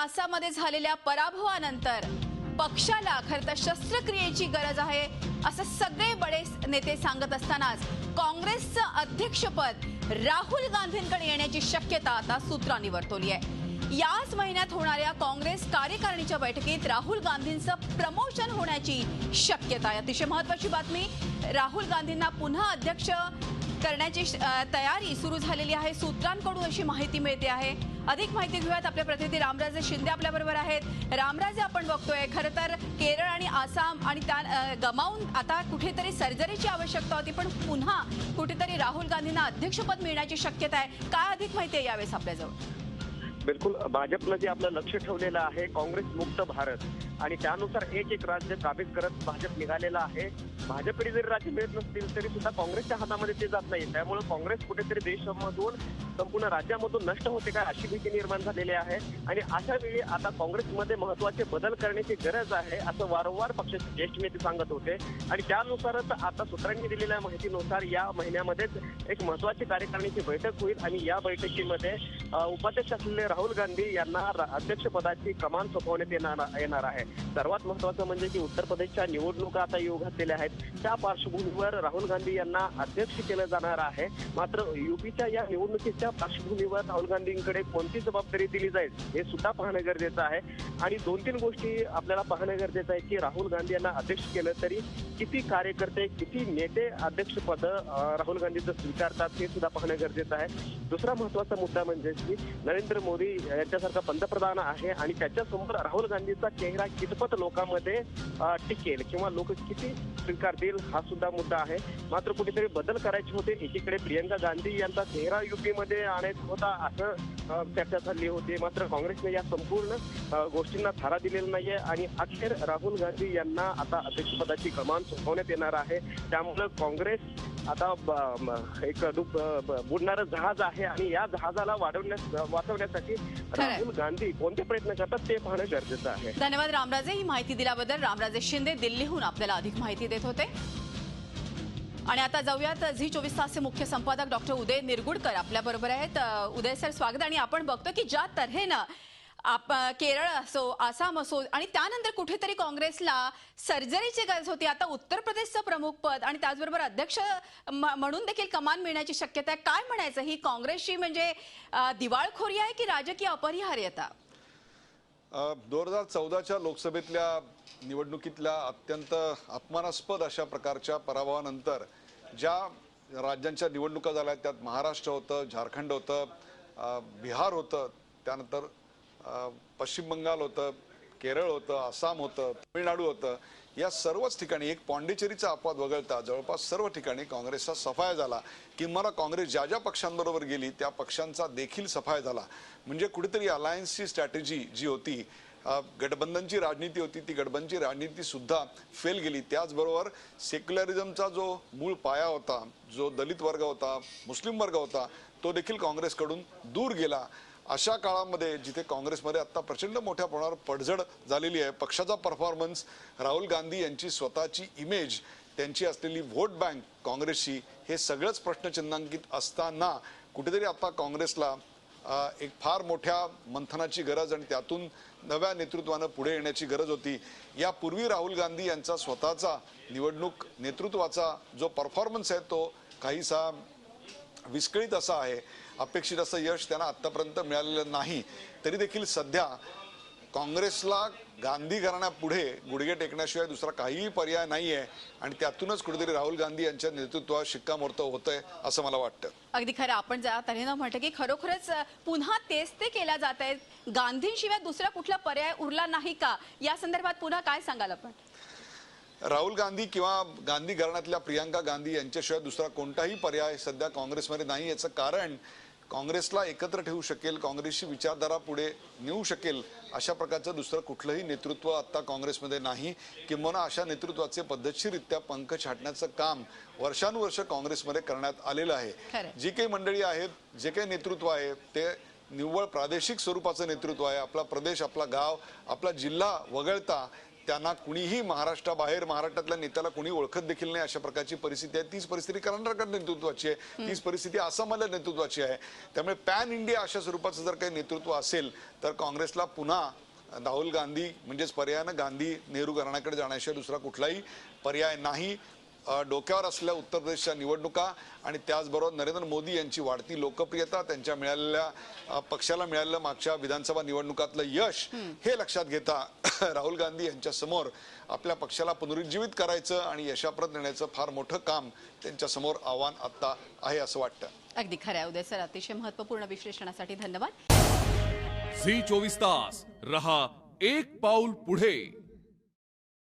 आसाममध्ये झालेल्या पराभवानंतर पक्षाला खरं तर शस्त्रक्रियेची गरज आहे असं सगळे बडे नेते सांगत असतानाच काँग्रेसचं अध्यक्षपद राहुल गांधींकडे येण्याची शक्यता आता सूत्रांनी वर्तवली आहे। याच महिन्यात होणाऱ्या काँग्रेस कार्यकारिणीच्या बैठकीत राहुल गांधींचं प्रमोशन होण्याची शक्यता आहे। अतिशय महत्त्वाची बातमी, राहुल गांधींना पुन्हा अध्यक्ष करण्याची तयारी सुरू झालेली आहे सूत्रांकडून अशी माहिती मिळते आहे। अधिक माहिती घेऊयात, आपले प्रतिनिधी रामराजे शिंदे आपल्या बरोबर आहेत। रामराजे, आपण बघतोय खरं तर केरळ आणि आसाम आणि त्या गमावून आता कुठेतरी सर्जरीची आवश्यकता होती, पण पुन्हा कुठेतरी राहुल गांधींना अध्यक्षपद मिळण्याची शक्यता आहे। काय अधिक माहिती आहे यावेळेस आपल्याजवळ? बिलकुल, भाजपनं जे आपलं लक्ष ठेवलेलं आहे काँग्रेस मुक्त भारत आणि त्यानुसार एक एक राज्य काबीज करत भाजप निघालेलं आहे। भाजपकडे जरी राज्य मिळत नसतील तरी सुद्धा काँग्रेसच्या हातामध्ये ते जात नाही, त्यामुळे काँग्रेस कुठेतरी देशामधून संपूर्ण राज्यामधून नष्ट होते का अशी भीती निर्माण झालेली आहे। आणि अशा वेळी आता काँग्रेसमध्ये महत्त्वाचे बदल करण्याची गरज आहे असं वारंवार पक्षाचे ज्येष्ठ नेते सांगत होते आणि त्यानुसारच आता सूत्रांनी दिलेल्या माहितीनुसार या महिन्यामध्येच एक महत्त्वाची कार्यकारिणीची बैठक होईल आणि या बैठकीमध्ये उपाध्यक्ष असलेले राहुल गांधी यांना अध्यक्षपदाची कमान सोपवण्यात येणार आहे। सर्वात महत्त्वाचं म्हणजे की उत्तर प्रदेशच्या निवडणुका आता येऊ घातलेल्या आहेत, त्या पार्श्वभूमीवर राहुल गांधी यांना अध्यक्ष केलं जाणार आहे। मात्र यूपीच्या या निवडणुकीच्या पार्श्वभूमीवर राहुल गांधींकडे कोणती जबाबदारी दिली जाईल हे सुद्धा पाहणं गरजेचं आहे। आणि दोन तीन गोष्टी आपल्याला पाहणं गरजेचं आहे की राहुल गांधी यांना अध्यक्ष केलं तरी किती कार्यकर्ते किती नेते अध्यक्षपद राहुल गांधीचं स्वीकारतात हे सुद्धा पाहणं गरजेचं आहे। दुसरा महत्त्वाचा मुद्दा म्हणजे की नरेंद्र मोदी यांच्यासारखा पंतप्रधान आहे आणि त्याच्यासमोर राहुल गांधीचा चेहरा कितपत लोकांमध्ये टिकेल किंवा लोक किती स्वीकारतील हा सुद्धा मुद्दा आहे। मात्र कुठेतरी बदल करायचे होते, एकीकडे प्रियंका गांधी यांचा चेहरा युपीमध्ये आणायचा होता असं चर्चा झाली होती, मात्र काँग्रेसने या संपूर्ण गोष्टींना थारा दिलेला नाहीये आणि अखेर राहुल गांधी यांना आता अध्यक्षपदाची कमान सोपवण्यात येणार आहे। त्यामुळे काँग्रेस आता एक बुडणारं जहाज आहे आणि या जहाजाला वाचवण्यासाठी राहुल गांधी कोणते प्रयत्न करतात ते पाहणं गरजेचं आहे। धन्यवाद रामराजे, ही माहिती दिल्याबद्दल। रामराजे शिंदे दिल्लीहून आपल्याला अधिक माहिती देत होते। आणि आता जाऊयात झी 24 तासचे मुख्य संपादक डॉक्टर उदय निरगुडकर आपल्या बरोबर आहेत। उदय सर, स्वागत। आणि आपण बघतो की ज्या तऱ्हेनं केरळ असो आसाम असो आणि त्यानंतर कुठेतरी काँग्रेसला सर्जरीची गरज होती, आता उत्तर प्रदेशचं प्रमुख पद आणि त्याचबरोबर अध्यक्ष म्हणून देखील कमान मिळण्याची शक्यता आहे। काय म्हणायचं, ही काँग्रेसची म्हणजे दिवाळखोरी आहे की राजकीय अपरिहार्यता? 2014च्या लोकसभेतल्या निवडणुकीतल्या अत्यंत अपमानास्पद अशा प्रकारच्या पराभवानंतर ज्या राज्यांच्या निवडणुका झाल्या त्यात महाराष्ट्र होतं, झारखंड होतं, बिहार होतं, त्यानंतर पश्चिम बंगाल होतं, केरळ होतं, आसाम होतं, तमिळनाडू होतं, या सर्वच ठिकाणी एक पॉंडिचेरीचा अपवाद वगळता जवळपास सर्व ठिकाणी काँग्रेसचा सफाया झाला। किंवा काँग्रेस ज्या ज्या पक्षांबरोबर गेली त्या पक्षांचा देखील सफाया झाला। म्हणजे कुठेतरी अलायन्सची स्ट्रॅटेजी जी होती, गठबंधनची राजनीती होती, ती गठबंधनची राजनीती सुद्धा फेल गेली। त्याचबरोबर सेक्युलरिझमचा जो मूळ पाया होता, जो दलित वर्ग होता, मुस्लिम वर्ग होता, तो देखील काँग्रेसकडून दूर गेला। अशा काळामध्ये जिथे काँग्रेसमध्ये आता प्रचंड मोठ्या प्रमाणावर पडझड झालेली आहे, पक्षाचा परफॉर्मन्स, राहुल गांधी यांची स्वतःची इमेज, त्यांची असलेली व्होट बँक काँग्रेसची, हे सगळंच प्रश्नचिन्हांकित असताना कुठेतरी आता काँग्रेसला एक फार मोठ्या मंथनाची गरज आणि त्यातून नव्या नेतृत्वानं पुढे येण्याची गरज होती। यापूर्वी राहुल गांधी यांचा स्वतःचा निवडणूक नेतृत्वाचा जो परफॉर्मन्स आहे तो काहीसा विस्कळीत असा आहे, अपेक्षित असं यश त्यांना आतापर्यंत मिळालेलं नाही। तरी देखील सध्या काँग्रेसला गांधी घराण्यापुढे गुडघे टेकण्याशिवाय दुसरा काहीही पर्याय नाही आहे आणि त्यातूनच कुठेतरी राहुल गांधी यांच्या नेतृत्वावर शिक्कामोर्तब होतंय असं मला वाटतं। अगदी खरं, आपण ज्या तऱ्हेनं म्हटलं की खरोखरच पुन्हा तेच ते केल्या जात आहेत, गांधींशिवाय दुसरा कुठला पर्याय उरला नाही का, या संदर्भात पुन्हा काय सांगाल आपण? राहुल गांधी किंवा गांधी घराण्यातल्या प्रियंका गांधी यांच्याशिवाय दुसरा कोणताही पर्याय सध्या काँग्रेसमध्ये नाही। याचं कारण काँग्रेसला एकत्र ठेवू शकेल, काँग्रेसची विचारधारा पुढे नेऊ शकेल अशा प्रकारचं दुसरं कुठलंही नेतृत्व आता काँग्रेसमध्ये नाही। किंवा अशा नेतृत्वाचे पद्धतशीररित्या पंख छाटण्याचं काम वर्षानुवर्ष काँग्रेसमध्ये करण्यात आलेलं आहे। जी काही मंडळी आहेत, जे काही नेतृत्व आहे ते निव्वळ प्रादेशिक स्वरूपाचं नेतृत्व आहे। आपला प्रदेश, आपला गाव, आपला जिल्हा वगळता त्यांना कुणीही महाराष्ट्राबाहेर महाराष्ट्रातल्या नेत्याला कुणी ओळखत देखील नाही अशा प्रकारची परिस्थिती आहे. तीच परिस्थिती कर्नाटक नेतृत्वाची आहे, तीच परिस्थिती आसाममधल्या नेतृत्वाची आहे. त्यामुळे पॅन इंडिया अशा स्वरूपाचं जर काही नेतृत्व असेल तर काँग्रेसला पुन्हा राहुल गांधी म्हणजेच पर्यायानं गांधी नेहरू घराण्याकडे जाण्याशिवाय दुसरा कुठलाही पर्याय नाही. डोक्यावर असलेल्या उत्तर प्रदेशच्या निवडणुका आणि त्याचबरोबर नरेंद्र मोदी यांची वाढती लोकप्रियता, त्यांच्या मिळालेल्या पक्षाला मिळालेलं मागच्या विधानसभा निवडणुकातलं यश हे लक्षात घेता राहुल गांधी यांच्या समोर आपल्या पक्षाला पुनरुज्जीवित करायचं आणि यशाप्रत नेण्याचं फार मोठं काम त्यांच्या समोर आव्हान आता आहे असं वाटतं. अगदी खरं आहे उदय सर, अतिशय महत्त्वपूर्ण विश्लेषणासाठी धन्यवाद. झी 24 तास रहा एक पाऊल पुढे.